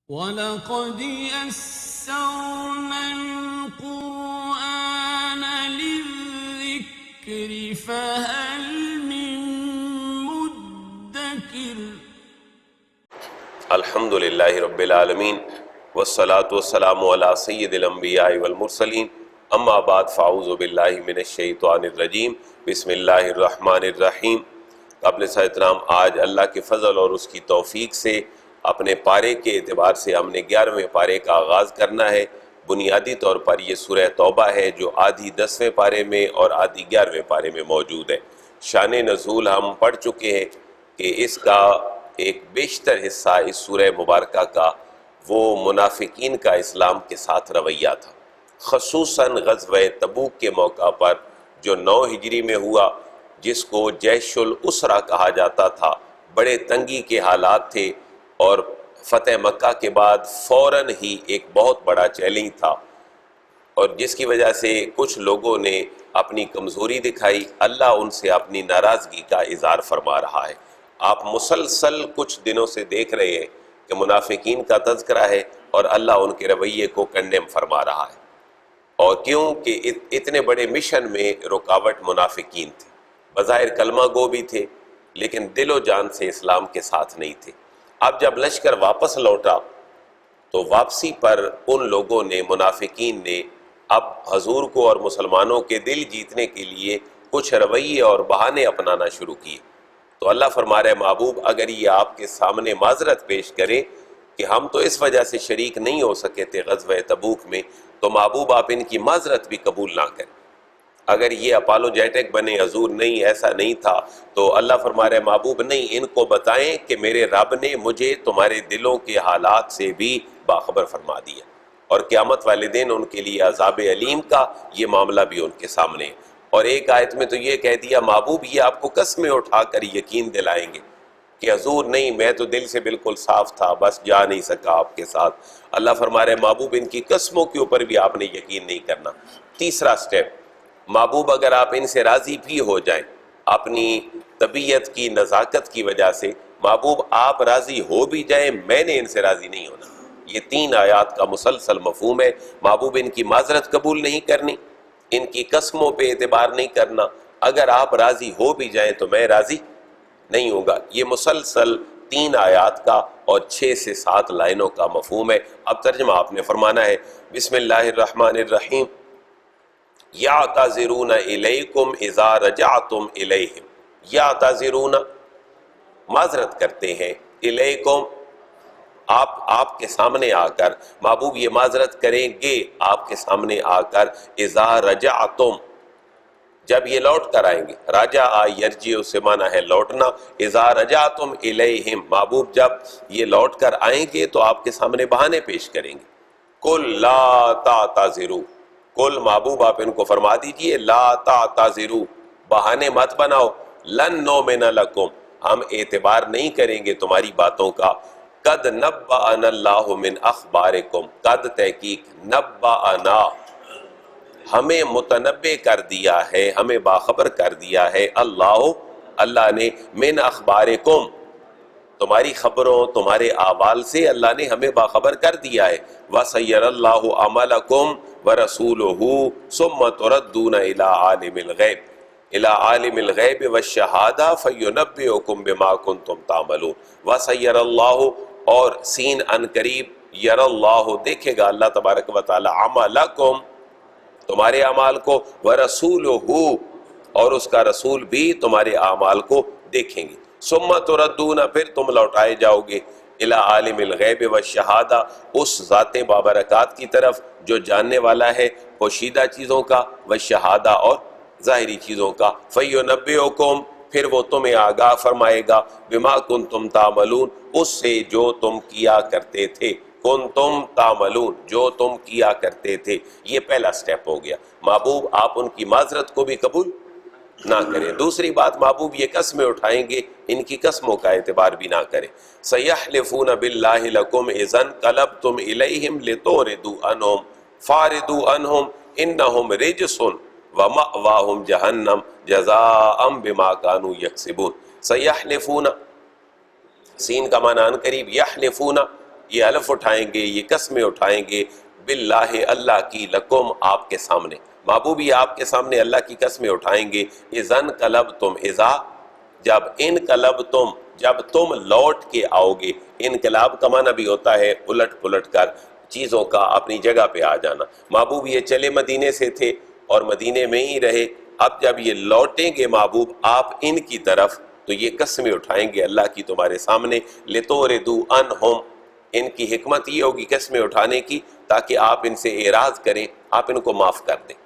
وَلَقَدْ يَسَّرْنَا الْقُرْآنَ لِلذِّكْرِ فَهَلْ مِن مُّدَّكِرٍ۔ الحمد للہ رب العالمین والصلاة والسلام علی سید الانبیاء والمرسلین، اما بعد فاعوذ باللہ من الشیطان الرجیم، بسم اللہ الرحمن الرحیم۔ قابل احترام، آج اللہ کے فضل اور اس کی توفیق سے اپنے پارے کے اعتبار سے ہم نے 11ویں پارے کا آغاز کرنا ہے۔ بنیادی طور پر یہ سورہ توبہ ہے جو آدھی 10ویں پارے میں اور آدھی 11ویں پارے میں موجود ہے۔ شان نزول ہم پڑھ چکے ہیں کہ اس کا ایک بیشتر حصہ اس سورہ مبارکہ کا وہ منافقین کا اسلام کے ساتھ رویہ تھا، خصوصاً غزوہ تبوک کے موقع پر جو 9 ہجری میں ہوا، جس کو جیش الاسرہ کہا جاتا تھا۔ بڑے تنگی کے حالات تھے اور فتح مکہ کے بعد فوراً ہی ایک بہت بڑا چیلنج تھا، اور جس کی وجہ سے کچھ لوگوں نے اپنی کمزوری دکھائی۔ اللہ ان سے اپنی ناراضگی کا اظہار فرما رہا ہے۔ آپ مسلسل کچھ دنوں سے دیکھ رہے ہیں کہ منافقین کا تذکرہ ہے اور اللہ ان کے رویے کو کنڈیم فرما رہا ہے۔ اور کیوں کہ اتنے بڑے مشن میں رکاوٹ منافقین تھے، بظاہر کلمہ گو بھی تھے لیکن دل و جان سے اسلام کے ساتھ نہیں تھے۔ اب جب لشکر واپس لوٹا تو واپسی پر ان لوگوں نے، منافقین نے، اب حضور کو اور مسلمانوں کے دل جیتنے کے لیے کچھ رویے اور بہانے اپنانا شروع کیے۔ تو اللہ فرما رہے محبوب اگر یہ آپ کے سامنے معذرت پیش کریں کہ ہم تو اس وجہ سے شریک نہیں ہو سکے تھے غزوہ تبوک میں، تو محبوب آپ ان کی معذرت بھی قبول نہ کریں۔ اگر یہ اپالوجیٹک بنے حضور نہیں ایسا نہیں تھا، تو اللہ فرما رہے محبوب نہیں، ان کو بتائیں کہ میرے رب نے مجھے تمہارے دلوں کے حالات سے بھی باخبر فرما دیا، اور قیامت والے دن ان کے لیے عذاب علیم کا یہ معاملہ بھی ان کے سامنے ہے۔ اور ایک آیت میں تو یہ کہہ دیا محبوب یہ آپ کو قسمیں اٹھا کر یقین دلائیں گے کہ حضور نہیں، میں تو دل سے بالکل صاف تھا، بس جا نہیں سکا آپ کے ساتھ۔ اللہ فرما رہے محبوب ان کی قسموں کے اوپر بھی آپ نے یقین نہیں کرنا۔ تیسرا سٹیپ، محبوب اگر آپ ان سے راضی بھی ہو جائیں اپنی طبیعت کی نزاکت کی وجہ سے، محبوب آپ راضی ہو بھی جائیں، میں نے ان سے راضی نہیں ہونا۔ یہ 3 آیات کا مسلسل مفہوم ہے۔ محبوب ان کی معذرت قبول نہیں کرنی، ان کی قسموں پہ اعتبار نہیں کرنا، اگر آپ راضی ہو بھی جائیں تو میں راضی نہیں ہوگا۔ یہ مسلسل 3 آیات کا اور 6 سے 7 لائنوں کا مفہوم ہے۔ اب ترجمہ آپ نے فرمانا ہے۔ بسم اللہ الرحمن الرحیم۔ یعتذرون الیکم اذا رجعتم الیہم، یعتذرون معذرت کرتے ہیں، الیکم آپ کے سامنے آ کر، محبوب یہ معذرت کریں گے آپ کے سامنے آ کر، اذا رجعتم جب یہ لوٹ کر آئیں گے، راجع یرجع سے معنی ہے لوٹنا، اذا رجعتم الیہم محبوب جب یہ لوٹ کر آئیں گے تو آپ کے سامنے بہانے پیش کریں گے۔ قل لا تعتذروا، قل محبوب آپ ان کو فرما دیجئے لا تعتذروا، بہانے مت بناؤ، لن نؤمن لکم ہم اعتبار نہیں کریں گے تمہاری باتوں کا، قد نبأنا اللہ من اخبارکم، قد تحقیق نبأنا ہمیں متنبع کر دیا ہے، ہمیں باخبر کر دیا ہے، اللہ نے من اخبارکم تمہاری خبروں، تمہارے اعمال سے اللہ نے ہمیں باخبر کر دیا ہے۔ وَسَيَّرَ اللَّهُ عَمَلَكُمْ وَرَسُولُهُ ثُمَّ تُرَدُّونَ إِلَىٰ عَالِمِ الْغَيْبِ وَالشَّهَادَةِ فَيُنَبِّئُكُم بِمَا كُنتُمْ تَعْمَلُونَ۔ وَسَيَّرَ اللَّهُ اور سین ان قریب، یر اللہ دیکھے گا اللہ تبارک و تعالی، عملکم تمہارے اعمال کو، وَرَسُولُهُ اور اس کا رسول بھی تمہارے اعمال کو دیکھیں گے۔ ثم تردون پھر تم لوٹائے جاؤ گے، الی عالم الغیب والشہادہ اس ذات بابرکات کی طرف جو جاننے والا ہے پوشیدہ چیزوں کا، والشہادہ اور ظاہری چیزوں کا، فَيُنَبِّئُكُم پھر وہ تمہیں آگاہ فرمائے گا، بما کنتم تعملون اس سے جو تم کیا کرتے تھے، کنتم تعملون جو تم کیا کرتے تھے۔ یہ پہلا سٹیپ ہو گیا، محبوب آپ ان کی معذرت کو بھی قبول نہ کریں۔ دوسری بات، محبوب یہ قسمیں اٹھائیں گے، ان کی قسموں کا اعتبار بھی نہ کریں۔ سَيَحْلِفُونَ بِاللَّهِ لَكُمْ إِذَا انقَلَبْتُمْ إِلَيْهِمْ لِتُعْرِضُوا عَنْهُمْ فَأَعْرِضُوا عَنْهُمْ إِنَّهُمْ رِجْسٌ وَمَأْوَاهُمْ جَهَنَّمُ جَزَاءً بِمَا كَانُوا يَكْسِبُونَ۔ سَيَحْلِفُونَ سین کا معنی ان قریب، یحلفون یہ حلف اٹھائیں گے، یہ قسمیں اٹھائیں گے باللہ اللہ کی، لکم آپ کے سامنے، محبوب یہ آپ کے سامنے اللہ کی قسمیں اٹھائیں گے، اذن قلبتم، اذا جب، انقلبتم جب تم لوٹ کے آؤ گے۔ انقلاب کا معنی بھی ہوتا ہے الٹ پلٹ کر چیزوں کا اپنی جگہ پہ آ جانا۔ محبوب یہ چلے مدینے سے تھے اور مدینے میں ہی رہے، اب جب یہ لوٹیں گے محبوب آپ ان کی طرف تو یہ قسمیں اٹھائیں گے اللہ کی تمہارے سامنے، لِتُوْرِدُوا عَنْهُمْ، ان کی حکمت یہ ہوگی قسمیں اٹھانے کی تاکہ آپ ان سے اعراض کریں، آپ ان کو معاف کر دیں۔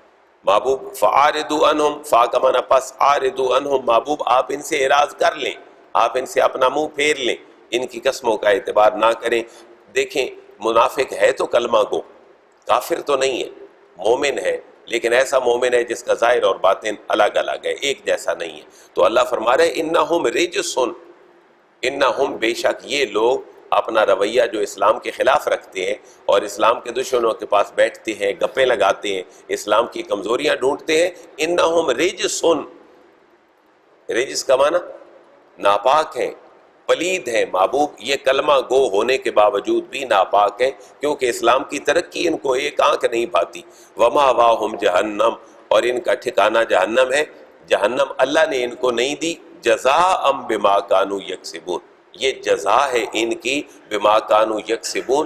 محبوب فَعَارِضُوا عَنْهُمْ، فا کا معنی پس، عَارِضُوا عَنْهُمْ محبوب آپ ان سے اعراض کر لیں، آپ ان سے اپنا منہ پھیر لیں، ان کی قسموں کا اعتبار نہ کریں۔ دیکھیں منافق ہے تو کلمہ گو، کافر تو نہیں ہے، مومن ہے، لیکن ایسا مومن ہے جس کا ظاہر اور باطن الگ الگ ہے، ایک جیسا نہیں ہے۔ تو اللہ فرما رہے انہم رجسن، انہم بے شک یہ لوگ اپنا رویہ جو اسلام کے خلاف رکھتے ہیں اور اسلام کے دشمنوں کے پاس بیٹھتے ہیں، گپیں لگاتے ہیں، اسلام کی کمزوریاں ڈھونڈتے ہیں، انہم رجسن، رجس کا معنی ناپاک ہیں، پلید ہیں۔ محبوب یہ کلمہ گو ہونے کے باوجود بھی ناپاک ہیں کیونکہ اسلام کی ترقی ان کو ایک آنکھ نہیں پاتی۔ وَمَأْوَاهُمْ جہنم، اور ان کا ٹھکانہ جہنم ہے۔ جہنم اللہ نے ان کو نہیں دی، جزاء بما کانوا یکسبون، یہ جزا ہے ان کی بما کانوا یکسبون،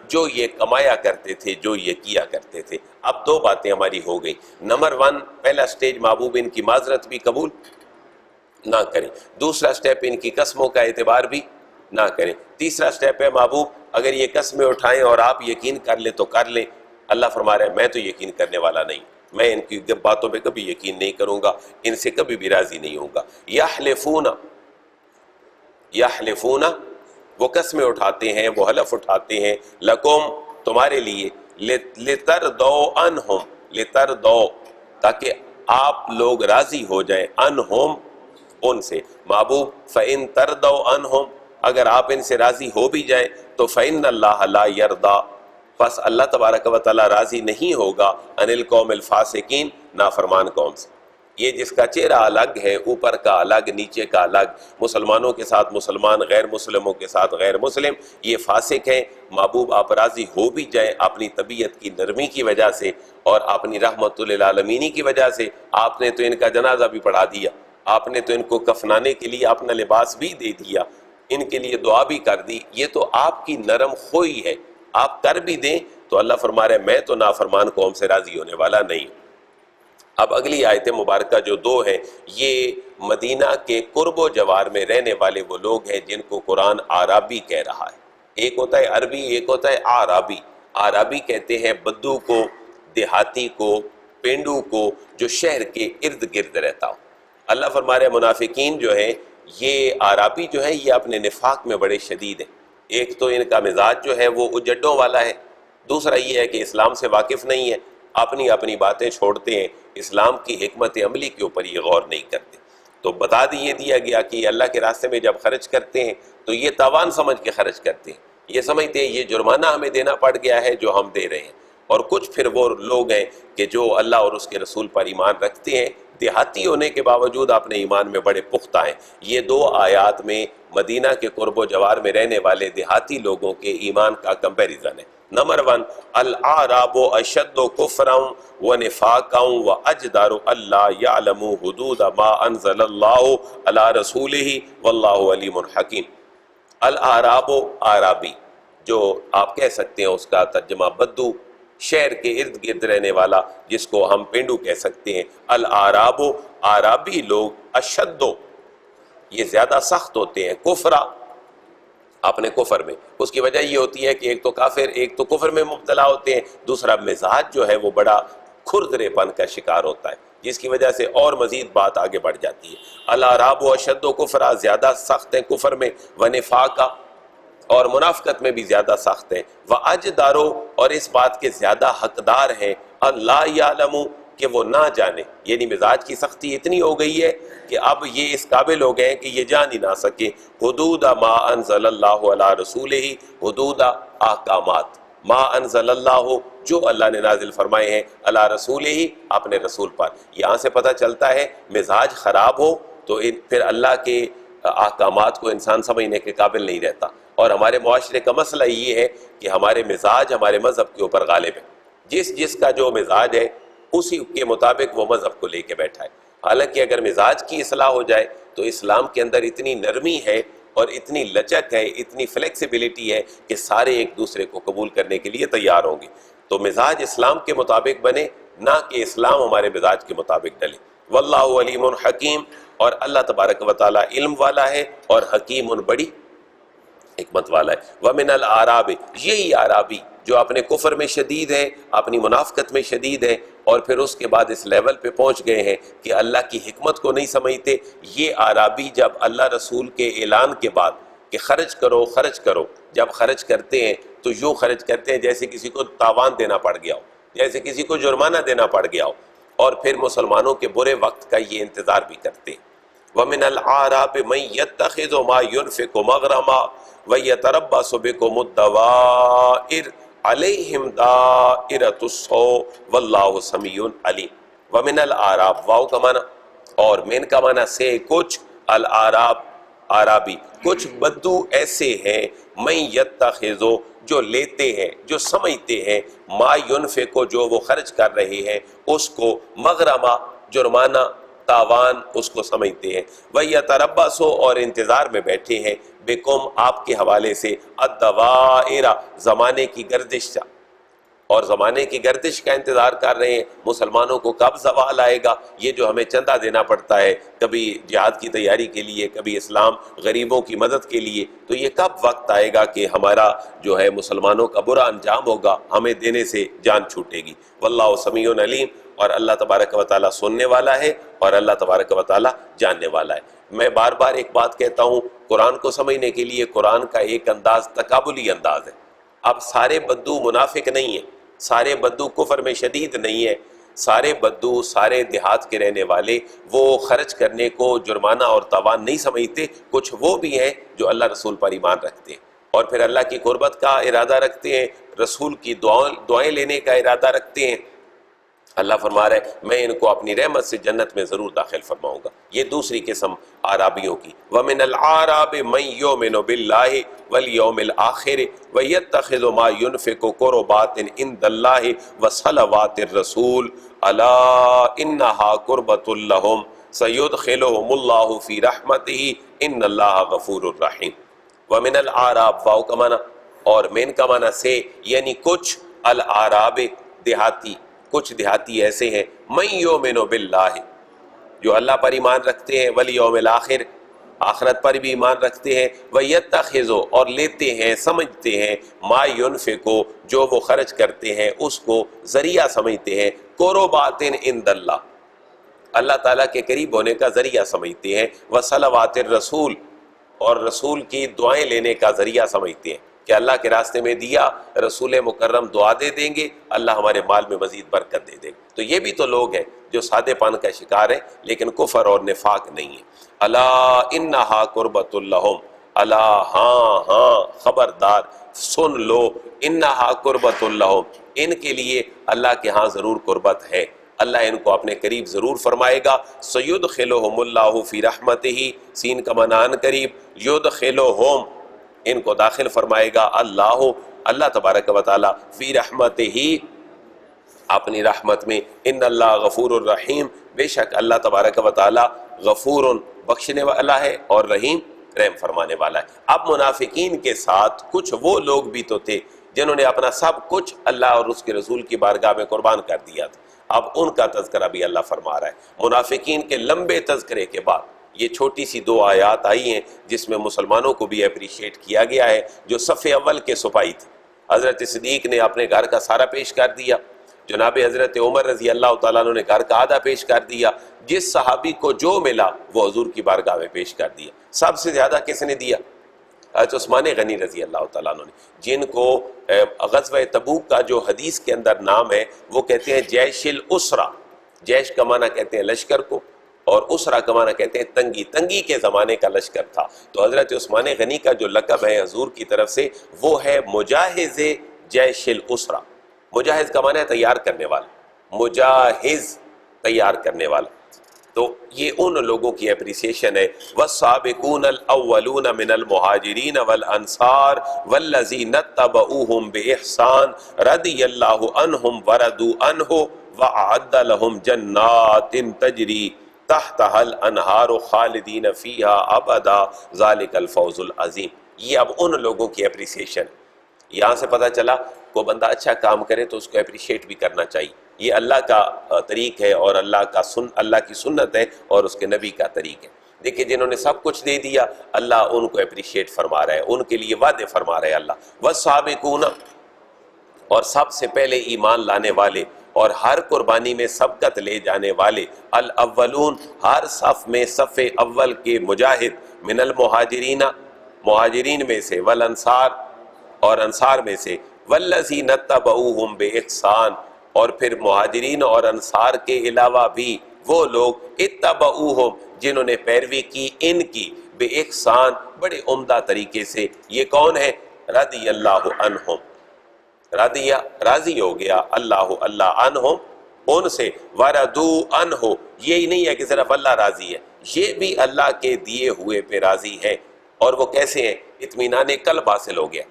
جو یہ کمایا کرتے تھے، جو یہ کیا کرتے تھے۔ اب دو باتیں ہماری ہو گئی۔ نمبر 1 پہلا سٹیج محبوب ان کی معذرت بھی قبول نہ کریں، دوسرا سٹیپ ان کی قسموں کا اعتبار بھی نہ کریں، تیسرا سٹیپ ہے محبوب اگر یہ قسمیں اٹھائیں اور آپ یقین کر لیں تو کر لیں۔ اللہ فرما رہا ہے میں تو یقین کرنے والا نہیں، میں ان کی باتوں پہ کبھی یقین نہیں کروں گا، ان سے کبھی بھی راضی نہیں ہوں گا۔ یحلفون وہ قسمیں اٹھاتے ہیں، وہ حلف اٹھاتے ہیں، لکم تمہارے لیے، لترضوا عنہم، لترضوا تاکہ آپ لوگ راضی ہو جائیں، عنہم ان سے۔ محبوب فَإِن تَرْضَوْا عَنْهُمْ اگر آپ ان سے راضی ہو بھی جائیں تو فَإِنَّ اللَّهَ لَا يَرْضَى پس اللہ تبارک و تعالیٰ راضی نہیں ہوگا عن القوم الفاسقین نافرمان قوم سے۔ یہ جس کا چہرہ الگ ہے، اوپر کا الگ، نیچے کا الگ، مسلمانوں کے ساتھ مسلمان، غیر مسلموں کے ساتھ غیر مسلم، یہ فاسق ہیں۔ محبوب آپ راضی ہو بھی جائیں اپنی طبیعت کی نرمی کی وجہ سے اور اپنی رحمت للعالمین کی وجہ سے، آپ نے تو ان کا جنازہ بھی پڑھا دیا، آپ نے تو ان کو کفنانے کے لیے اپنا لباس بھی دے دیا، ان کے لیے دعا بھی کر دی، یہ تو آپ کی نرم خوئی ہے، آپ کر بھی دیں تو اللہ فرما رہے میں تو نافرمان قوم سے راضی ہونے والا نہیں۔ اب اگلی آیت مبارکہ جو 2 ہیں، یہ مدینہ کے قرب و جوار میں رہنے والے وہ لوگ ہیں جن کو قرآن عرابی کہہ رہا ہے۔ ایک ہوتا ہے عربی، ایک ہوتا ہے عرابی۔ عرابی کہتے ہیں بدو کو، دیہاتی کو، پینڈو کو، جو شہر کے ارد گرد رہتا ہو۔ اللہ فرما رہے منافقین جو ہیں، یہ عرابی جو ہیں یہ اپنے نفاق میں بڑے شدید ہیں۔ ایک تو ان کا مزاج جو ہے وہ اجڈوں والا ہے، دوسرا یہ ہے کہ اسلام سے واقف نہیں ہے، اپنی اپنی باتیں چھوڑتے ہیں، اسلام کی حکمت عملی کے اوپر یہ غور نہیں کرتے۔ تو بتا دیا گیا کہ اللہ کے راستے میں جب خرچ کرتے ہیں تو یہ تاوان سمجھ کے خرچ کرتے ہیں، یہ سمجھتے ہیں یہ جرمانہ ہمیں دینا پڑ گیا ہے جو ہم دے رہے ہیں۔ اور کچھ پھر وہ لوگ ہیں کہ جو اللہ اور اس کے رسول پر ایمان رکھتے ہیں، دیہاتی ہونے کے باوجود اپنے ایمان میں بڑے پختہ ہیں۔ یہ 2 آیات میں مدینہ کے قرب و جوار میں رہنے والے دیہاتی لوگوں کے ایمان کا کمپیریزن ہے۔ نمبر 1 الاعراب اشد کفرا ونفاقا واجدر الا يعلموا حدود ما انزل اللہ علی رسولہ واللہ علیم حکیم۔ الاعراب عرابی، جو آپ کہہ سکتے ہیں اس کا ترجمہ بدو، شہر کے ارد گرد رہنے والا، جس کو ہم پینڈو کہہ سکتے ہیں۔ الاعراب عرابی لوگ، اشدو یہ زیادہ سخت ہوتے ہیں، کفرا اپنے کفر میں۔ اس کی وجہ یہ ہوتی ہے کہ ایک تو کافر، ایک تو کفر میں مبتلا ہوتے ہیں، دوسرا مزاج جو ہے وہ بڑا کھردرے پن کا شکار ہوتا ہے، جس کی وجہ سے اور مزید بات آگے بڑھ جاتی ہے۔ الاعراب اشد کفرا زیادہ سخت ہیں کفر میں، ونفاقا اور منافقت میں بھی زیادہ سخت ہیں، وَأَجْدَارُ اور اس بات کے زیادہ حقدار ہیں، اللہ یعلمو کہ وہ نہ جانے، یعنی مزاج کی سختی اتنی ہو گئی ہے کہ اب یہ اس قابل ہو گئے ہیں کہ یہ جان ہی نہ سکے۔ حدود ما انزل اللہ علی رسولہ، حدود احکامات ما انزل اللہ جو اللہ نے نازل فرمائے ہیں علی رسولہ اپنے رسول پر۔ یہاں سے پتہ چلتا ہے مزاج خراب ہو تو پھر اللہ کے احکامات کو انسان سمجھنے کے قابل نہیں رہتا، اور ہمارے معاشرے کا مسئلہ یہ ہے کہ ہمارے مزاج ہمارے مذہب کے اوپر غالب ہے، جس کا جو مزاج ہے اسی کے مطابق وہ مذہب کو لے کے بیٹھا ہے۔ حالانکہ اگر مزاج کی اصلاح ہو جائے تو اسلام کے اندر اتنی نرمی ہے اور اتنی لچک ہے، اتنی فلیکسیبلٹی ہے کہ سارے ایک دوسرے کو قبول کرنے کے لیے تیار ہوں گے۔ تو مزاج اسلام کے مطابق بنے، نہ کہ اسلام ہمارے مزاج کے مطابق ڈلے۔ واللہ علیم حکیم، اور اللہ تبارک و تعالیٰ علم والا ہے اور حکیم بڑی حکمت والا ہے۔ وَمِنَ الْأَعْرَابِ، یہی اعرابی جو اپنے کفر میں شدید ہے، اپنی منافقت میں شدید ہے، اور پھر اس کے بعد اس لیول پہ پہنچ گئے ہیں کہ اللہ کی حکمت کو نہیں سمجھتے، یہ اعرابی جب اللہ رسول کے اعلان کے بعد کہ خرچ کرو خرچ کرو، جب خرچ کرتے ہیں تو یوں خرچ کرتے ہیں جیسے کسی کو تاوان دینا پڑ گیا ہو، جیسے کسی کو جرمانہ دینا پڑ گیا ہو، اور پھر مسلمانوں کے برے وقت کا یہ انتظار بھی کرتے ہیں۔ وَمِنَ الْأَعْرَابِ مَن يَتَّخِذُ مَا يُنْفِقُ مَغْرَمًا وَيَتَرَبَّصُ بِكُمُ الدَّوَائِرَ عَلَيْهِمْ دَائِرَةُ السَّوْءِ وَاللَّهُ سَمِيعٌ عَلِيمٌ۔ وَمِنَ الْأَعْرَابِ، واو کا معنی اور مین کا معنی سے کچھ، الأعراب اعرابی، کچھ بدو ایسے ہیں، من یتخذو جو لیتے ہیں، جو سمجھتے ہیں، ما ينفقو جو وہ خرچ کر رہے ہیں، اس کو مغرمہ جرمانہ تاوان اس کو سمجھتے ہیں، وَيَتَرَبَّصُ اور انتظار میں بیٹھے ہیں، بِكُمْ آپ کے حوالے سے، الدَّوَائِرَ زمانے کی گردش سے، اور زمانے کی گردش کا انتظار کر رہے ہیں، مسلمانوں کو کب زوال آئے گا، یہ جو ہمیں چندہ دینا پڑتا ہے کبھی جہاد کی تیاری کے لیے، کبھی اسلام غریبوں کی مدد کے لیے، تو یہ کب وقت آئے گا کہ ہمارا جو ہے مسلمانوں کا برا انجام ہوگا، ہمیں دینے سے جان چھوٹے گی۔ واللہ سمیع علیم، اور اللہ تبارک و تعالیٰ سننے والا ہے اور اللہ تبارک و تعالیٰ جاننے والا ہے۔ میں بار بار ایک بات کہتا ہوں، قرآن کو سمجھنے کے لیے قرآن کا ایک انداز تقابلی انداز ہے۔ اب سارے بدو منافق نہیں ہیں، سارے بدو کفر میں شدید نہیں ہے، سارے بدو، سارے دیہات کے رہنے والے وہ خرچ کرنے کو جرمانہ اور تاوان نہیں سمجھتے، کچھ وہ بھی ہیں جو اللہ رسول پر ایمان رکھتے ہیں اور پھر اللہ کی قربت کا ارادہ رکھتے ہیں، رسول کی دعائیں لینے کا ارادہ رکھتے ہیں۔ اللہ فرما رہا ہے میں ان کو اپنی رحمت سے جنت میں ضرور داخل فرماؤں گا۔ یہ دوسری قسم اعرابیوں کی۔ وَمِنَ الْأَعْرَابِ مَن يُؤْمِنُ بِاللَّهِ وَالْيَوْمِ الْآخِرِ وَيَتَّخِذُ مَا يُنْفِقُ قُرُبَاتٍ عِندَ اللَّهِ وَصَلَوَاتِ الرَّسُولِ أَلَا إِنَّهَا قُرْبَةٌ لَهُمْ سَيُدْخِلُهُمُ اللَّهُ فِي رَحْمَتِهِ إِنَّ اللَّهَ غَفُورٌ رَحِيمٌ۔ وَمِنَ الْأَعْرَابِ، واو کا معنی اور مین کا معنی سے، یعنی کچھ الأعراب دیہاتی، کچھ دیہاتی ایسے ہیں، من یؤمن باللہ جو اللہ پر ایمان رکھتے ہیں، والیوم الآخر آخرت پر بھی ایمان رکھتے ہیں، ویتخذ اور لیتے ہیں، سمجھتے ہیں، ما ينفقو جو وہ خرچ کرتے ہیں اس کو ذریعہ سمجھتے ہیں، قربات عند اللہ اللہ تعالیٰ کے قریب ہونے کا ذریعہ سمجھتے ہیں، وصلوات الرسول اور رسول کی دعائیں لینے کا ذریعہ سمجھتے ہیں کہ اللہ کے راستے میں دیا، رسول مکرم دعا دے دیں گے، اللہ ہمارے مال میں مزید برکت دے دیں گے۔ تو یہ بھی تو لوگ ہیں جو سادے پان کا شکار ہیں لیکن کفر اور نفاق نہیں ہے۔ الا انہا قربۃ لہم، الا ہاں ہاں خبردار، سن لو، انہا قربۃ لہم ان کے لیے اللہ کے ہاں ضرور قربت ہے، اللہ ان کو اپنے قریب ضرور فرمائے گا۔ سیدخلہم اللہ فی رحمتہ، سین کا معنی ان قریب، یدخلہم ان کو داخل فرمائے گا اللہ تبارک و تعالی فی رحمتہ اپنی رحمت میں، ان اللہ غفور الرحیم بے شک اللہ تبارک و تعالی غفور بخشنے والا ہے اور رحیم رحم فرمانے والا ہے۔ اب منافقین کے ساتھ کچھ وہ لوگ بھی تو تھے جنہوں نے اپنا سب کچھ اللہ اور اس کے رسول کی بارگاہ میں قربان کر دیا تھا، اب ان کا تذکرہ بھی اللہ فرما رہا ہے۔ منافقین کے لمبے تذکرے کے بعد یہ چھوٹی سی دو آیات آئی ہیں جس میں مسلمانوں کو بھی اپریشیٹ کیا گیا ہے جو صف اول کے سپاہی تھے۔ حضرت صدیق نے اپنے گھر کا سارا پیش کر دیا، جناب حضرت عمر رضی اللہ تعالیٰ عنہ نے گھر کا آدھا پیش کر دیا، جس صحابی کو جو ملا وہ حضور کی بارگاہ میں پیش کر دیا۔ سب سے زیادہ کس نے دیا؟ حضرت عثمان غنی رضی اللہ تعالیٰ عنہ نے، جن کو غزوہ تبوک کا جو حدیث کے اندر نام ہے وہ کہتے ہیں جیش الاسرہ، جیش کا معنی کہتے ہیں لشکر کو اور اسرہ کا معنی کہتے ہیں تنگی، تنگی کے زمانے کا لشکر تھا۔ تو حضرت عثمان غنی کا جو لقب ہے حضور کی طرف سے وہ ہے مجاہز جیش الاسرہ۔ مجاہز کا معنی ہے تیار کرنے والا، مجاہز تیار کرنے والا۔ تو یہ ان لوگوں کی اپریسیشن ہے. والسابقون الاولون من المہاجرین والانصار والذین اتبعوہم باحسان رضی اللہ عنہم ورضوا عنہ وأعد لهم جنات تجری تحتها الانہار خالدین فیہا ابدا ذالک الفوز العظیم. یہ اب ان لوگوں کی اپریسیشن. یہاں سے پتہ چلا کوئی بندہ اچھا کام کرے تو اس کو اپریشیٹ بھی کرنا چاہیے. یہ اللہ کا طریق ہے اور اللہ کی سنت ہے اور اس کے نبی کا طریق ہے. دیکھیں جنہوں نے سب کچھ دے دیا اللہ ان کو اپریشیٹ فرما رہا ہے, ان کے لیے وعدے فرما رہے اللہ. والسابقون, اور سب سے پہلے ایمان لانے والے اور ہر قربانی میں سبقت لے جانے والے, الاولون ہر صف میں صف اول کے مجاہد, من المہاجرین مہاجرین میں سے, والانصار اور انصار میں سے, والذین اتبعوہم باحسان اور پھر مہاجرین اور انصار کے علاوہ بھی وہ لوگ اتبعوہم جنہوں نے پیروی کی ان کی, بے احسان بڑے عمدہ طریقے سے. یہ کون ہے؟ رضی اللہ عنہم, راضی ہو گیا اللہ عنہم ان سے, ورضوا عنہ یہی نہیں ہے کہ صرف اللہ راضی ہے, یہ بھی اللہ کے دیے ہوئے پہ راضی ہے. اور وہ کیسے ہیں؟ اطمینان قلب حاصل ہو گیا,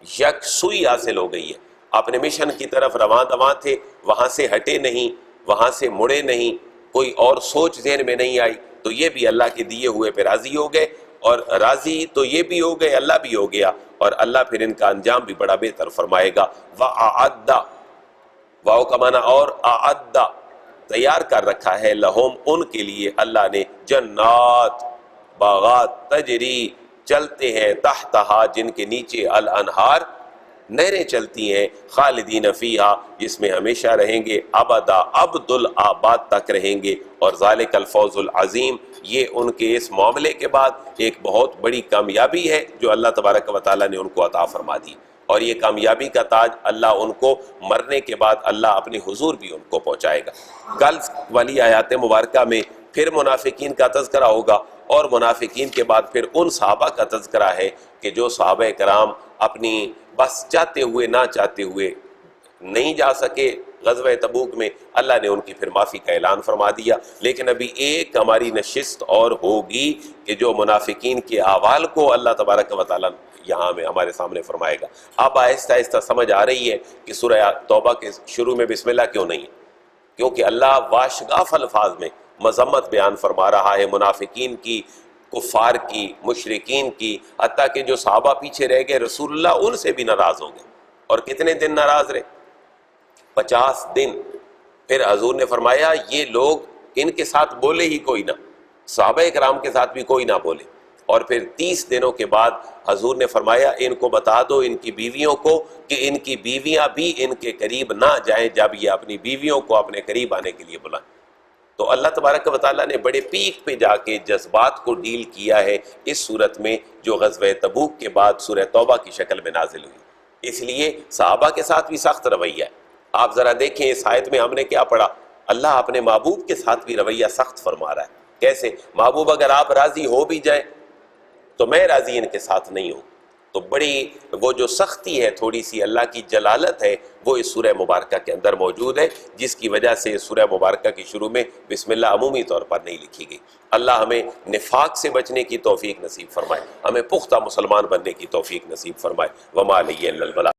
یکسوئی حاصل ہو گئی ہے, اپنے مشن کی طرف رواں دواں تھے, وہاں سے ہٹے نہیں, وہاں سے مڑے نہیں, کوئی اور سوچ ذہن میں نہیں آئی, تو یہ بھی اللہ کے دیے ہوئے پہ راضی ہو گئے. اور راضی تو یہ بھی ہو گئے, اللہ بھی ہو گیا, اور اللہ پھر ان کا انجام بھی بڑا بہتر فرمائے گا. وَأَعَدَّ واو کا معنی اور, اعد تیار کر رکھا ہے, لہم ان کے لیے اللہ نے, جنات باغات, تجری چلتے ہیں, تحتہا جن کے نیچے, الانہار نہریں چلتی ہیں, خالدین فیہا جس میں ہمیشہ رہیں گے, ابدا ابد الآباد تک رہیں گے. اور ذالک الفوز العظیم یہ ان کے اس معاملے کے بعد ایک بہت بڑی کامیابی ہے جو اللہ تبارک و تعالیٰ نے ان کو عطا فرما دی. اور یہ کامیابی کا تاج اللہ ان کو مرنے کے بعد اللہ اپنے حضور بھی ان کو پہنچائے گا. کل والی آیات مبارکہ میں پھر منافقین کا تذکرہ ہوگا, اور منافقین کے بعد پھر ان صحابہ کا تذکرہ ہے کہ جو صحابہ کرام اپنی بس چاہتے ہوئے نہ چاہتے ہوئے نہیں جا سکے غزوہ تبوک میں, اللہ نے ان کی پھر معافی کا اعلان فرما دیا. لیکن ابھی ایک ہماری نشست اور ہوگی کہ جو منافقین کے احوال کو اللہ تبارک و تعالیٰ یہاں میں ہمارے سامنے فرمائے گا. اب آہستہ آہستہ سمجھ آ رہی ہے کہ سورہ توبہ کے شروع میں بسم اللہ کیوں نہیں ہے, کیونکہ اللہ واشگاف الفاظ میں مذمت بیان فرما رہا ہے منافقین کی, کفار کی, مشرکین کی, حتیٰ کہ جو صحابہ پیچھے رہ گئے رسول اللہ ان سے بھی ناراض ہو گئے. اور کتنے دن ناراض رہے؟ 50 دن. پھر حضور نے فرمایا یہ لوگ ان کے ساتھ بولے ہی کوئی نہ, صحابہ کرام کے ساتھ بھی کوئی نہ بولے. اور پھر 30 دنوں کے بعد حضور نے فرمایا ان کو بتا دو ان کی بیویوں کو کہ ان کی بیویاں بھی ان کے قریب نہ جائیں جب یہ اپنی بیویوں کو اپنے قریب آنے کے لیے بلائیں. تو اللہ تبارک و تعالیٰ نے بڑے پیک پہ جا کے جذبات کو ڈیل کیا ہے اس صورت میں جو غزوہ تبوک کے بعد سورہ توبہ کی شکل میں نازل ہوئی. اس لیے صحابہ کے ساتھ بھی سخت رویہ ہے. آپ ذرا دیکھیں اس آیت میں ہم نے کیا پڑھا, اللہ اپنے محبوب کے ساتھ بھی رویہ سخت فرما رہا ہے. کیسے؟ محبوب اگر آپ راضی ہو بھی جائیں تو میں راضی ان کے ساتھ نہیں ہوں. تو بڑی وہ جو سختی ہے, تھوڑی سی اللہ کی جلالت ہے, وہ اس سورہ مبارکہ کے اندر موجود ہے, جس کی وجہ سے سورہ مبارکہ کی شروع میں بسم اللہ عمومی طور پر نہیں لکھی گئی. اللہ ہمیں نفاق سے بچنے کی توفیق نصیب فرمائے, ہمیں پختہ مسلمان بننے کی توفیق نصیب فرمائے. وما علیہ الا البلاغ.